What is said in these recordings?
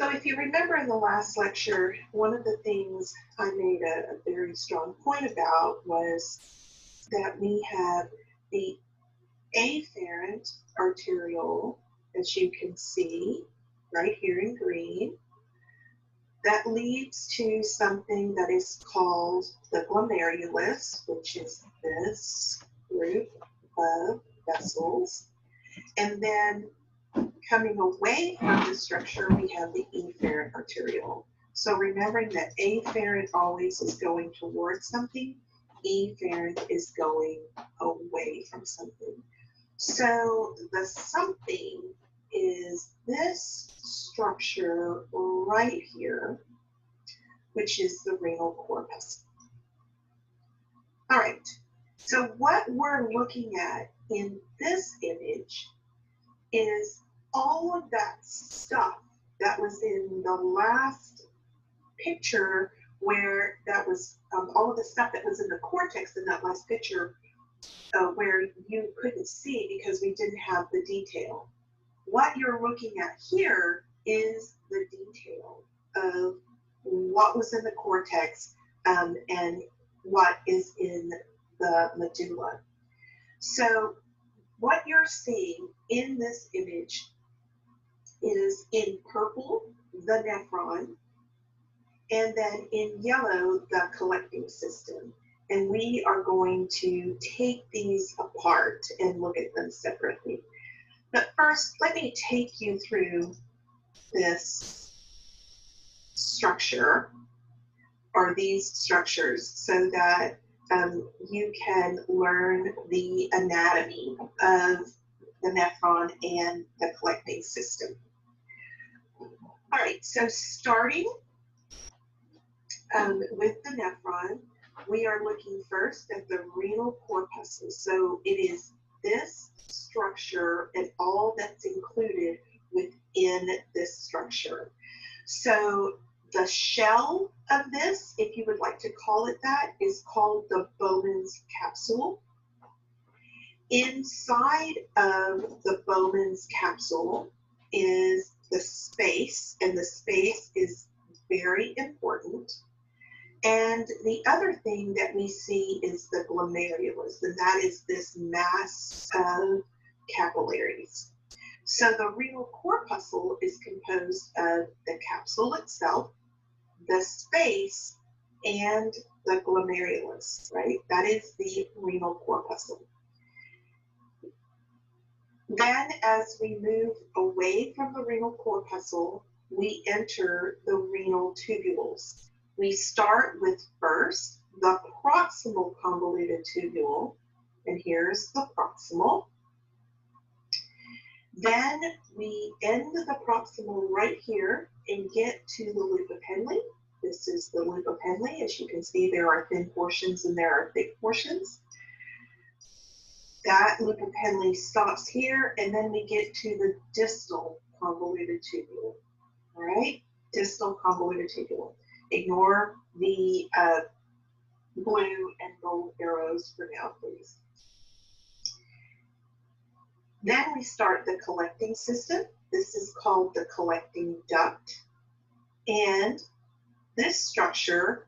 So if you remember in the last lecture, one of the things I made a very strong point about was that we have the afferent arteriole, as you can see right here in green, that leads to something that is called the glomerulus, which is this group of vessels. And then coming away from the structure, we have the efferent arteriole. So remembering that afferent always is going towards something, efferent is going away from something. So the something is this structure right here, which is the renal corpus. All right, so what we're looking at in this image is all of that stuff that was in the last picture, where that was all of the stuff that was in the cortex in that last picture, where you couldn't see because we didn't have the detail. What you're looking at here is the detail of what was in the cortex and what is in the medulla. So what you're seeing in this image is in purple, the nephron, and then in yellow, the collecting system. And we are going to take these apart and look at them separately. But first, let me take you through this structure, or these structures, so that you can learn the anatomy of the nephron and the collecting system. All right, so starting with the nephron, we are looking first at the renal corpuscles. So it is this structure and all that's included within this structure. So the shell of this, if you would like to call it that, is called the Bowman's capsule. Inside of the Bowman's capsule is the space, and the space is very important. And the other thing that we see is the glomerulus, and that is this mass of capillaries. So the renal corpuscle is composed of the capsule itself, the space, and the glomerulus, right? That is the renal corpuscle. Then as we move away from the renal corpuscle, we enter the renal tubules. We start with first the proximal convoluted tubule, and here's the proximal. Then we end the proximal right here and get to the loop of Henle. This is the loop of Henle. As you can see, there are thin portions and there are thick portions. That loop of Henle stops here, and then we get to the distal convoluted tubule. All right, distal convoluted tubule. Ignore the blue and gold arrows for now, please. Then we start the collecting system. This is called the collecting duct. And this structure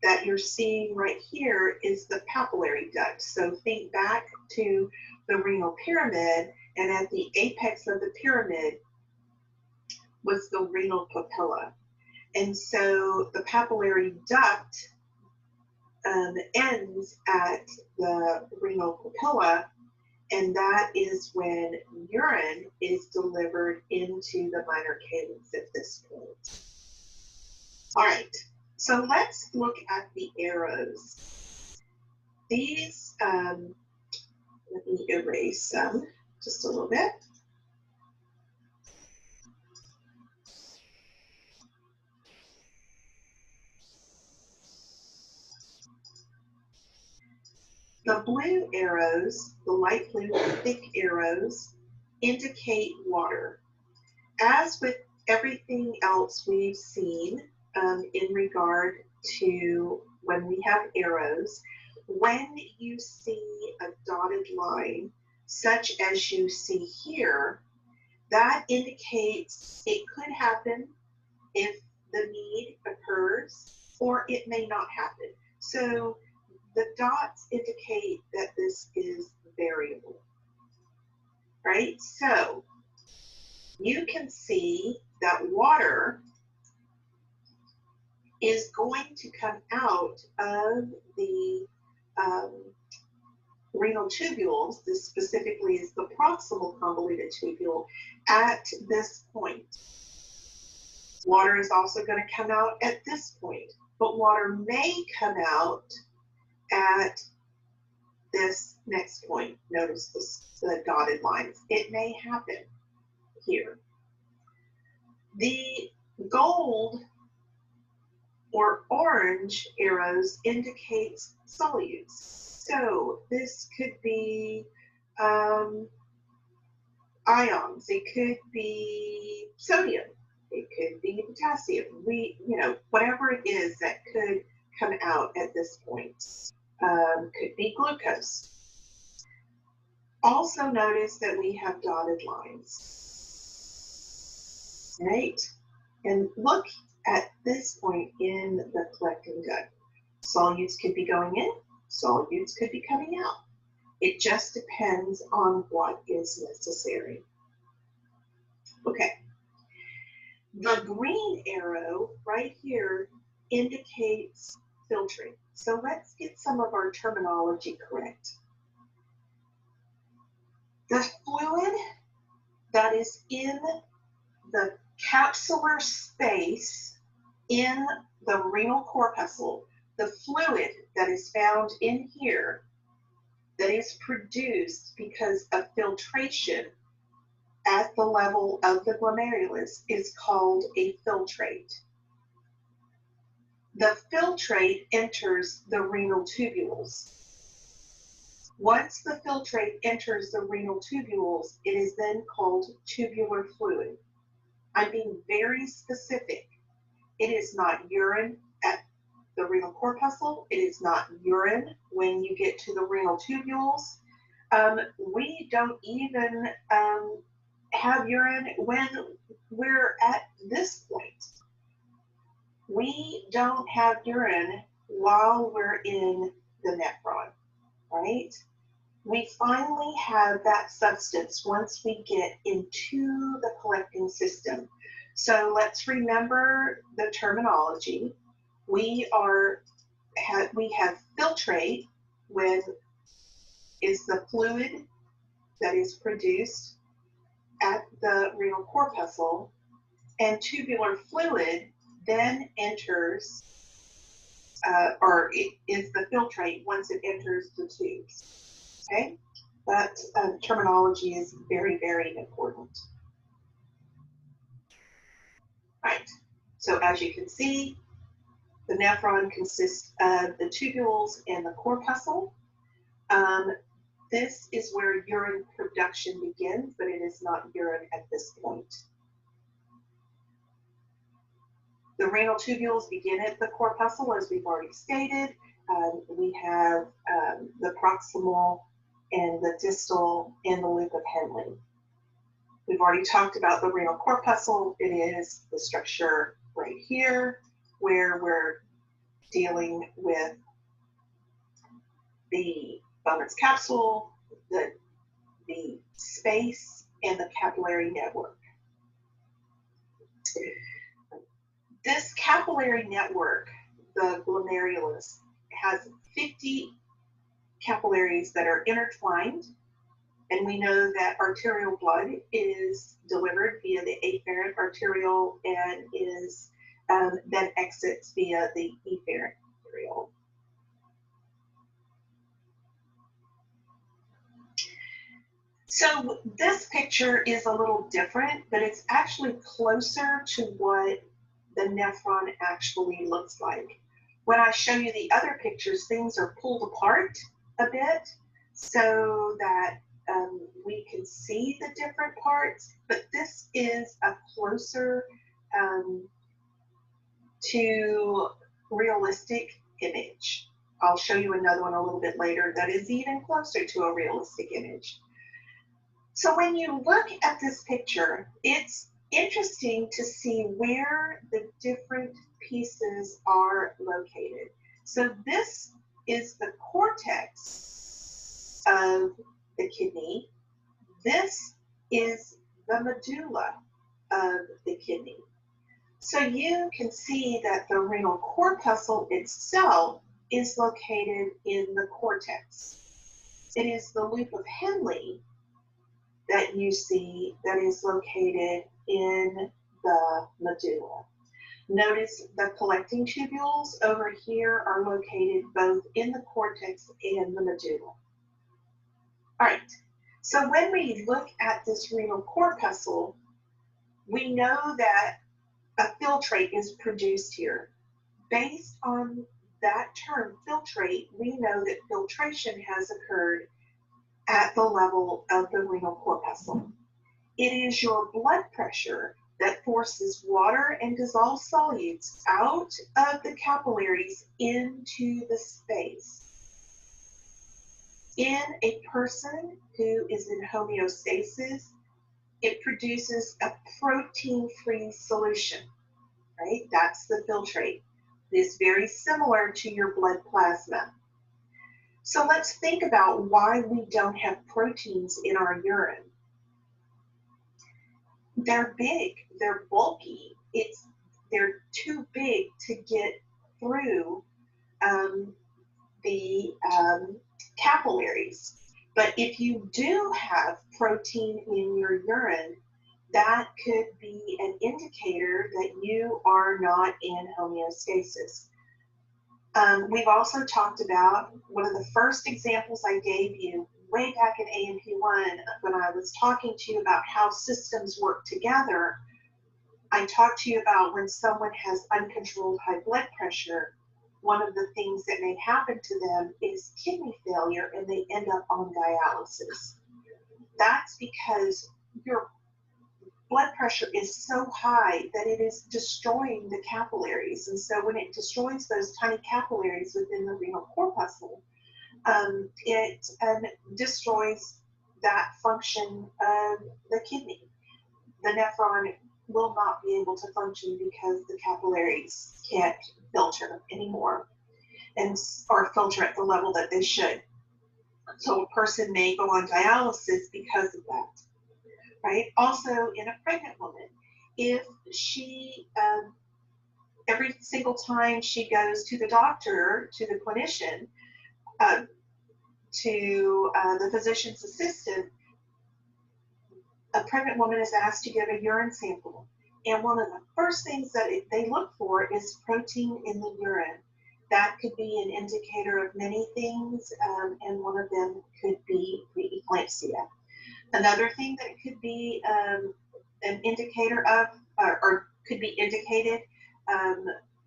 that you're seeing right here is the papillary duct. So think back to the renal pyramid, and at the apex of the pyramid was the renal papilla. And so the papillary duct ends at the renal papilla, and that is when urine is delivered into the minor calyx at this point. All right, so let's look at the arrows. These, let me erase them just a little bit. The blue arrows, the light blue thick arrows, indicate water. As with everything else we've seen in regard to when we have arrows, when you see a dotted line, such as you see here, That indicates it could happen if the need occurs, or it may not happen. So the dots indicate that this is variable, right? So you can see that water is going to come out of the renal tubules. This specifically is the proximal convoluted tubule at this point. Water is also going to come out at this point, but water may come out at this next point. Notice the dotted lines. It may happen here. The gold or orange arrows indicates solutes. So this could be ions. It could be sodium. It could be potassium. Whatever it is that could come out at this point. Could be glucose. Also notice that we have dotted lines, right? And look at this point in the collecting gut. Solutes could be going in, solutes could be coming out. It just depends on what is necessary. Okay. The green arrow right here indicates filtering. So let's get some of our terminology correct. The fluid that is in the capsular space in the renal corpuscle, the fluid that is found in here that is produced because of filtration at the level of the glomerulus is called a filtrate. The filtrate enters the renal tubules. Once the filtrate enters the renal tubules, it is then called tubular fluid. I'm being very specific. It is not urine at the renal corpuscle. It is not urine when you get to the renal tubules. We don't even have urine when we're at this point. We don't have urine while we're in the nephron, right? We finally have that substance once we get into the collecting system. So let's remember the terminology. We have filtrate, when is the fluid that is produced at the renal corpuscle, and tubular fluid then enters, or it is the filtrate once it enters the tubes. Okay, that terminology is very, very important. Right, so as you can see, the nephron consists of the tubules and the corpuscle. This is where urine production begins, but it is not urine at this point. The renal tubules begin at the corpuscle, as we've already stated. We have the proximal and the distal in the loop of Henle. We've already talked about the renal corpuscle. It is the structure right here where we're dealing with the Bowman's capsule, the space, and the capillary network. This capillary network, the glomerulus, has 50 capillaries that are intertwined, and we know that arterial blood is delivered via the afferent arteriole and is then exits via the efferent arteriole. So this picture is a little different, but it's actually closer to what the nephron actually looks like. When I show you the other pictures, things are pulled apart a bit so that we can see the different parts, but this is a closer to realistic image. I'll show you another one a little bit later that is even closer to a realistic image. So when you look at this picture, it's interesting to see where the different pieces are located. So this is the cortex of the kidney. This is the medulla of the kidney. So you can see that the renal corpuscle itself is located in the cortex. It is the loop of Henle that you see that is located in the medulla. Notice the collecting tubules over here are located both in the cortex and the medulla. All right, so when we look at this renal corpuscle, we know that a filtrate is produced here. Based on that term, filtrate, we know that filtration has occurred at the level of the renal corpuscle. It is your blood pressure that forces water and dissolved solutes out of the capillaries into the space. In a person who is in homeostasis, it produces a protein-free solution, right? That's the filtrate. It is very similar to your blood plasma. So let's think about why we don't have proteins in our urine. They're big, they're bulky, they're too big to get through the capillaries. But if you do have protein in your urine, that could be an indicator that you are not in homeostasis. We've also talked about one of the first examples I gave you way back in A&P1 when I was talking to you about how systems work together. I talked to you about when someone has uncontrolled high blood pressure, one of the things that may happen to them is kidney failure and they end up on dialysis. That's because your blood pressure is so high that it is destroying the capillaries. And so when it destroys those tiny capillaries within the renal corpuscle, it destroys that function of the kidney. The nephron will not be able to function because the capillaries can't filter anymore or filter at the level that they should. So a person may go on dialysis because of that, right? Also, in a pregnant woman, if she, every single time she goes to the doctor, to the clinician, to the physician's assistant, a pregnant woman is asked to give a urine sample. And one of the first things that they look for is protein in the urine. That could be an indicator of many things, and one of them could be preeclampsia. Another thing that could be an indicator of, or could be indicated,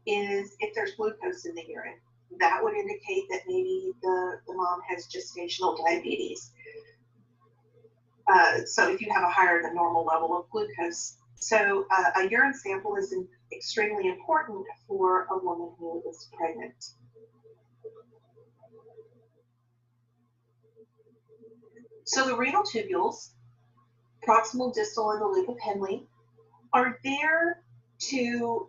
is if there's glucose in the urine. That would indicate that maybe the mom has gestational diabetes. So if you have a higher than normal level of glucose. So a urine sample is extremely important for a woman who is pregnant. So the renal tubules, proximal, distal, and the loop of Henle, are there to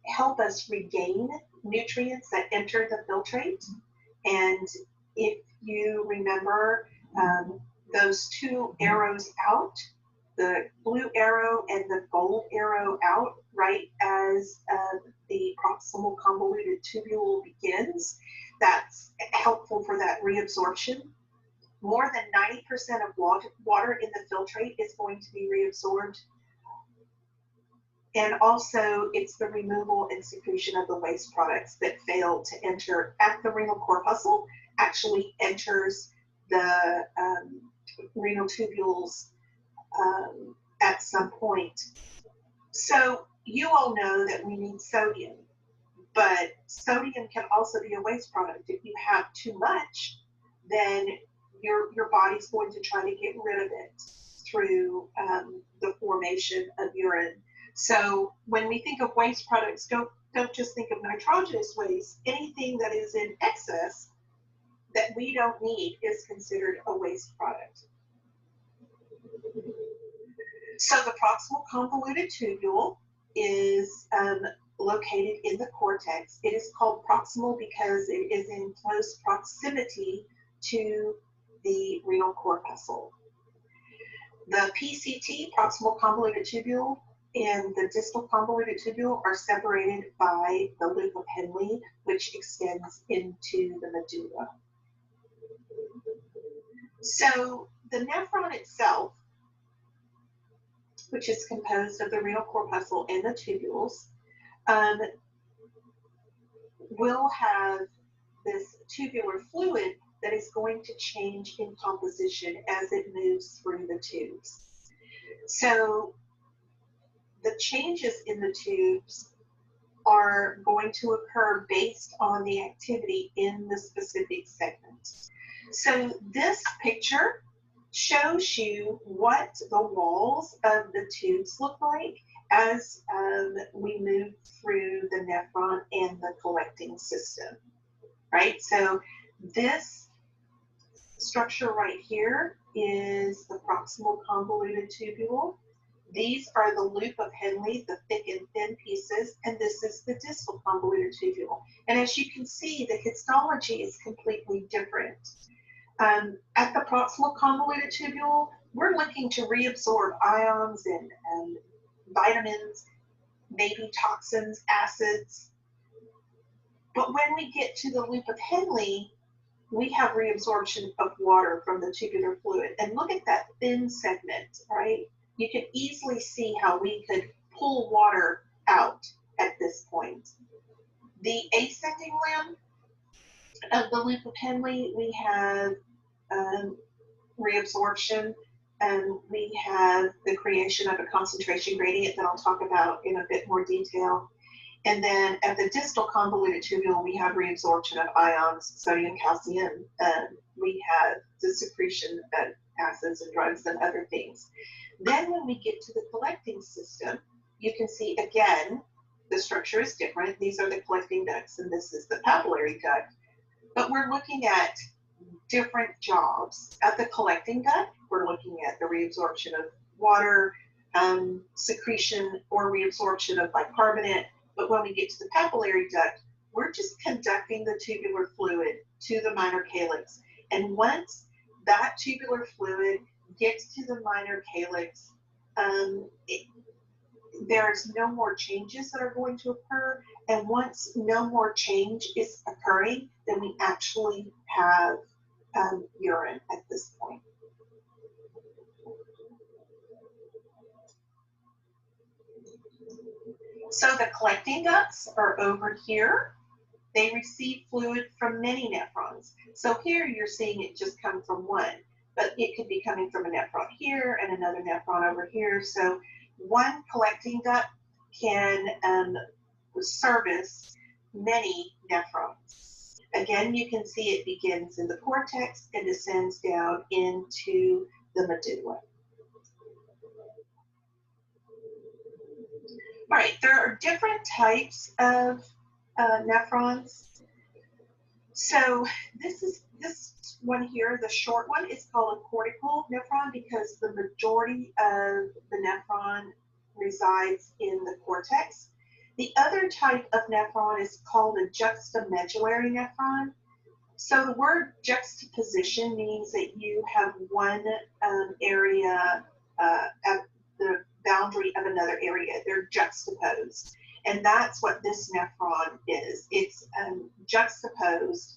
help us regain nutrients that enter the filtrate. And if you remember those two arrows out, the blue arrow and the gold arrow out, right as the proximal convoluted tubule begins, that's helpful for that reabsorption. More than 90% of water in the filtrate is going to be reabsorbed. And also, it's the removal and secretion of the waste products that fail to enter at the renal corpuscle, actually enters the renal tubules at some point. So you all know that we need sodium, but sodium can also be a waste product. If you have too much, then your body's going to try to get rid of it through the formation of urine. So when we think of waste products, don't just think of nitrogenous waste. Anything that is in excess that we don't need is considered a waste product. So the proximal convoluted tubule is located in the cortex. It is called proximal because it is in close proximity to the renal corpuscle. The PCT, proximal convoluted tubule, and the distal convoluted tubule are separated by the loop of Henle, which extends into the medulla. So the nephron itself, which is composed of the renal corpuscle and the tubules, will have this tubular fluid that is going to change in composition as it moves through the tubes. So the changes in the tubes are going to occur based on the activity in the specific segment. So this picture shows you what the walls of the tubes look like as we move through the nephron and the collecting system, right? So this structure right here is the proximal convoluted tubule. These are the loop of Henle, the thick and thin pieces, and this is the distal convoluted tubule. And as you can see, the histology is completely different. At the proximal convoluted tubule, we're looking to reabsorb ions and vitamins, maybe toxins, acids. But when we get to the loop of Henle, we have reabsorption of water from the tubular fluid. And look at that thin segment, right? You can easily see how we could pull water out at this point. The ascending limb of the loop of Henle, we have reabsorption, and we have the creation of a concentration gradient that I'll talk about in a bit more detail. And then at the distal convoluted tubule, we have reabsorption of ions, sodium, calcium. We have the secretion of acids and drugs and other things. Then when we get to the collecting system, you can see again, the structure is different. These are the collecting ducts, and this is the papillary duct. But we're looking at different jobs. At the collecting duct, we're looking at the reabsorption of water, secretion or reabsorption of bicarbonate. But when we get to the papillary duct, we're just conducting the tubular fluid to the minor calyx. And once that tubular fluid gets to the minor calyx, there's no more changes that are going to occur. And once no more change is occurring, then we actually have urine at this point. So the collecting ducts are over here. They receive fluid from many nephrons. So here you're seeing it just come from one, but it could be coming from a nephron here and another nephron over here. So one collecting duct can service many nephrons. Again, you can see it begins in the cortex and descends down into the medulla. All right, there are different types of nephrons. So this one here, the short one, is called a cortical nephron because the majority of the nephron resides in the cortex. The other type of nephron is called a juxtamedullary nephron. So the word juxtaposition means that you have one area at the boundary of another area. They're juxtaposed. And that's what this nephron is. It's juxtaposed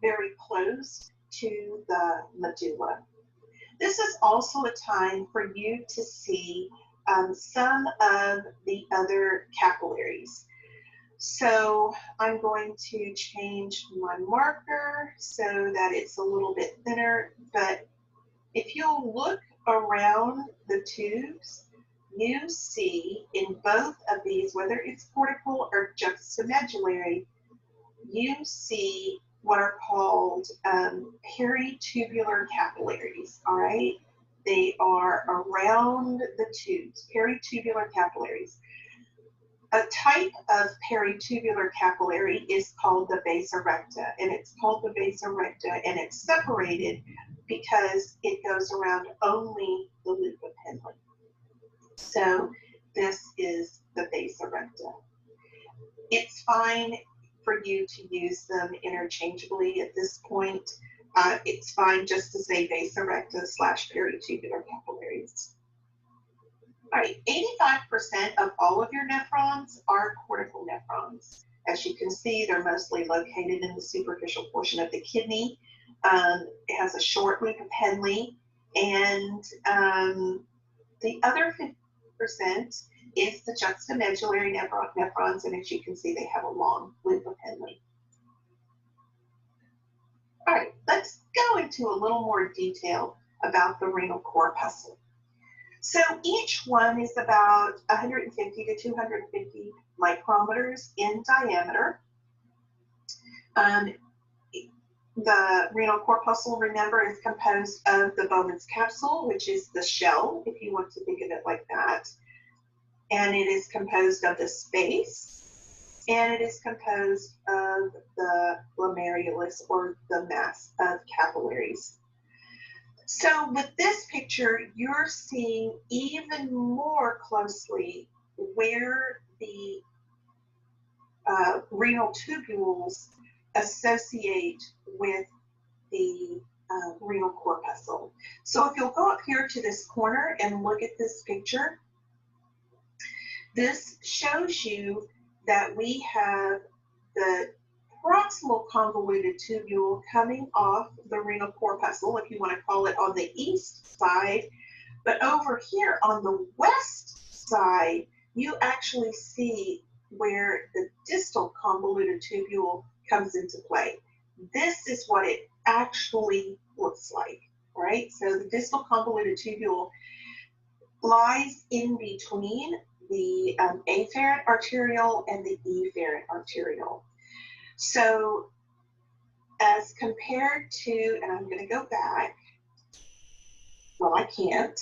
very close to the medulla. This is also a time for you to see some of the other capillaries. So I'm going to change my marker so that it's a little bit thinner, but if you'll look around the tubes, you see in both of these, whether it's cortical or juxtamedullary, you see what are called peritubular capillaries, all right? They are around the tubes, peritubular capillaries. A type of peritubular capillary is called the vasa recta, and it's called the vasa recta, and it's separated because it goes around only the loop of Henle. So this is the vasa recta. It's fine for you to use them interchangeably at this point. It's fine just to say vasa recta / peritubular capillaries. All right, 85% of all of your nephrons are cortical nephrons. As you can see, they're mostly located in the superficial portion of the kidney. It has a short loop of Henle, and the other 50% is the juxtamedullary nephrons, and as you can see, they have a long loop of Henle. All right, let's go into a little more detail about the renal corpuscle. So each one is about 150 to 250 micrometers in diameter. The renal corpuscle, remember, is composed of the Bowman's capsule, which is the shell, if you want to think of it like that. And it is composed of the space, and it is composed of the glomerulus, or the mass of capillaries. So with this picture, you're seeing even more closely where the renal tubules associate with the renal corpuscle. So if you'll go up here to this corner and look at this picture, this shows you that we have the proximal convoluted tubule coming off the renal corpuscle, if you want to call it, on the east side. But over here on the west side, you actually see where the distal convoluted tubule comes into play. This is what it actually looks like, right? So the distal convoluted tubule lies in between the afferent arteriole and the efferent arteriole. So as compared to, and I'm going to go back, well, I can't,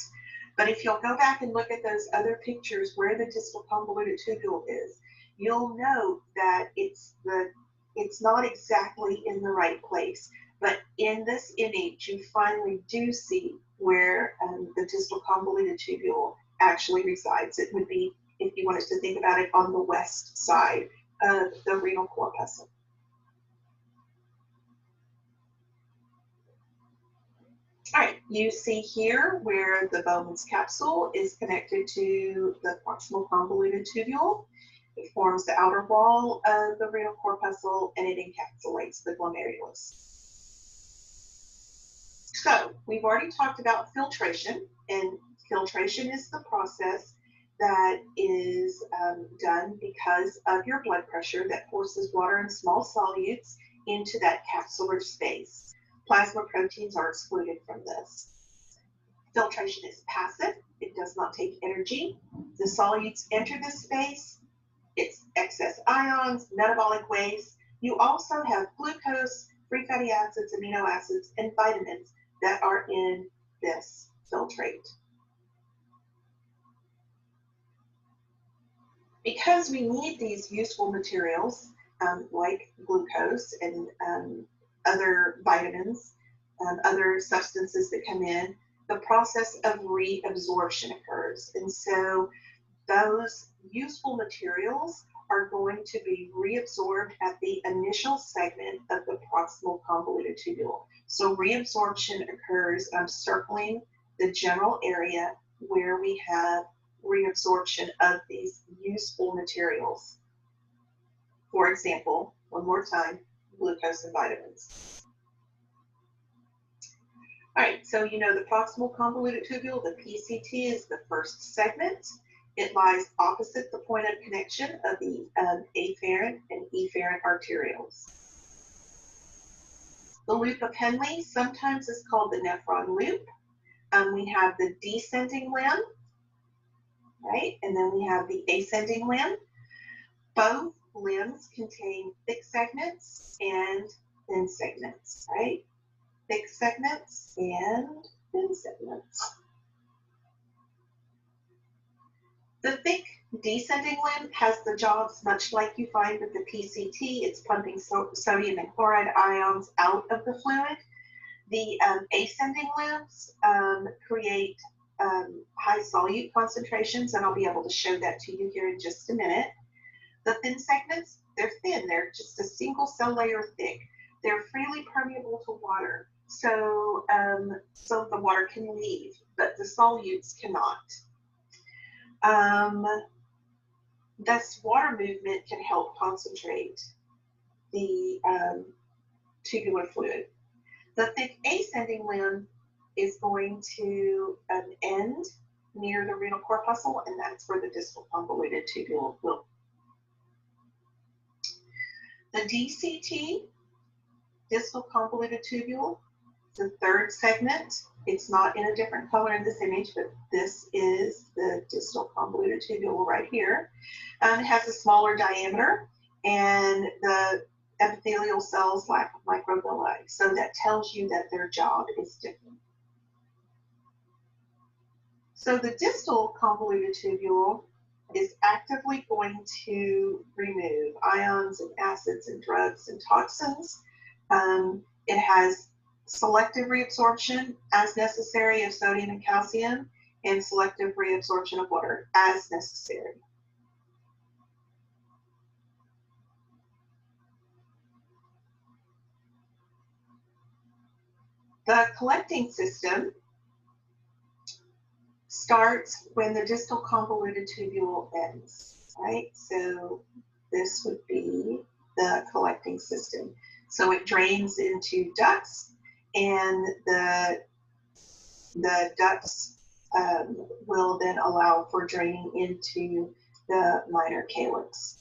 but if you'll go back and look at those other pictures where the distal convoluted tubule is, you'll note that it's not exactly in the right place. But in this image, you finally do see where the distal convoluted tubule actually resides. It would be, if you wanted to think about it, on the west side of the renal corpuscle. All right, you see here where the Bowman's capsule is connected to the proximal convoluted tubule. It forms the outer wall of the renal corpuscle, and it encapsulates the glomerulus. So we've already talked about filtration, and filtration is the process that is done because of your blood pressure that forces water and small solutes into that capsular space. Plasma proteins are excluded from this. Filtration is passive. It does not take energy. The solutes enter this space. It's excess ions, metabolic waste. You also have glucose, free fatty acids, amino acids, and vitamins that are in this filtrate. Because we need these useful materials like glucose and other vitamins, other substances that come in, the process of reabsorption occurs. And so those useful materials are going to be reabsorbed at the initial segment of the proximal convoluted tubule. So reabsorption occurs circling the general area where we have reabsorption of these useful materials. For example, one more time, glucose and vitamins. All right, so you know the proximal convoluted tubule, the PCT, is the first segment. It lies opposite the point of connection of the afferent and efferent arterioles. The loop of Henle sometimes is called the nephron loop. We have the descending limb, right? And then we have the ascending limb. Both limbs contain thick segments and thin segments, right? Thick segments and thin segments. The thick descending limb has the jobs much like you find with the PCT. It's pumping sodium and chloride ions out of the fluid. The ascending limbs create high solute concentrations, and I'll be able to show that to you here in just a minute. The thin segments, they're thin. They're just a single cell layer thick. They're freely permeable to water, so the water can leave, but the solutes cannot. Thus, water movement can help concentrate the tubular fluid. The thick ascending limb is going to end near the renal corpuscle, and that's where the distal convoluted tubule will. The DCT, distal convoluted tubule, the third segment. It's not in a different color in this image, but this is the distal convoluted tubule right here. It has a smaller diameter, and the epithelial cells lack microvilli, so that tells you that their job is different. So the distal convoluted tubule is actively going to remove ions and acids and drugs and toxins. It has selective reabsorption as necessary of sodium and calcium, and selective reabsorption of water as necessary. The collecting system starts when the distal convoluted tubule ends, right? So this would be the collecting system. So it drains into ducts, and the ducts will then allow for draining into the minor calyx.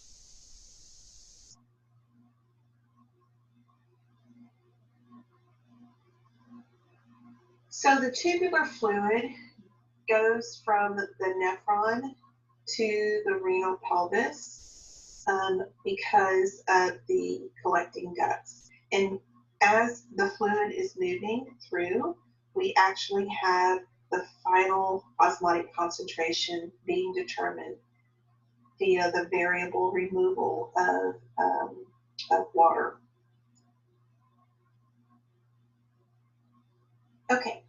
So the tubular fluid goes from the nephron to the renal pelvis because of the collecting ducts. And as the fluid is moving through, we actually have the final osmotic concentration being determined via the variable removal of water. Okay,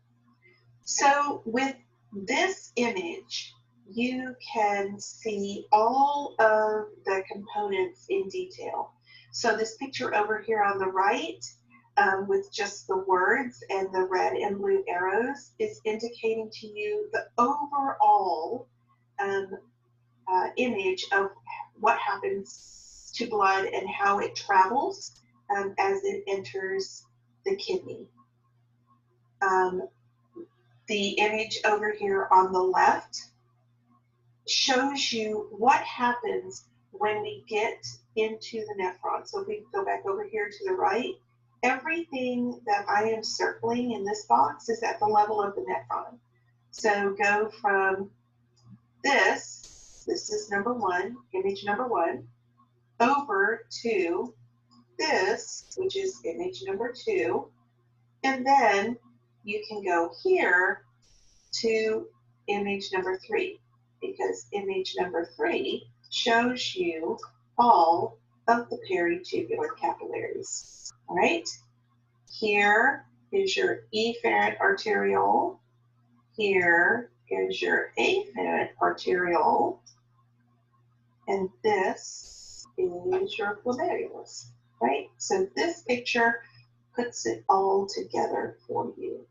so with this image, you can see all of the components in detail. So this picture over here on the right, with just the words and the red and blue arrows, is indicating to you the overall image of what happens to blood and how it travels as it enters the kidney. The image over here on the left shows you what happens when we get into the nephron. So if we go back over here to the right, everything that I am circling in this box is at the level of the nephron. So go from this is number one, image number one, over to this, which is image number two, and then you can go here to image number three, because image number three shows you all of the peritubular capillaries. All right, here is your efferent arteriole, here is your afferent arteriole, and this is your glomerulus, right? So this picture puts it all together for you.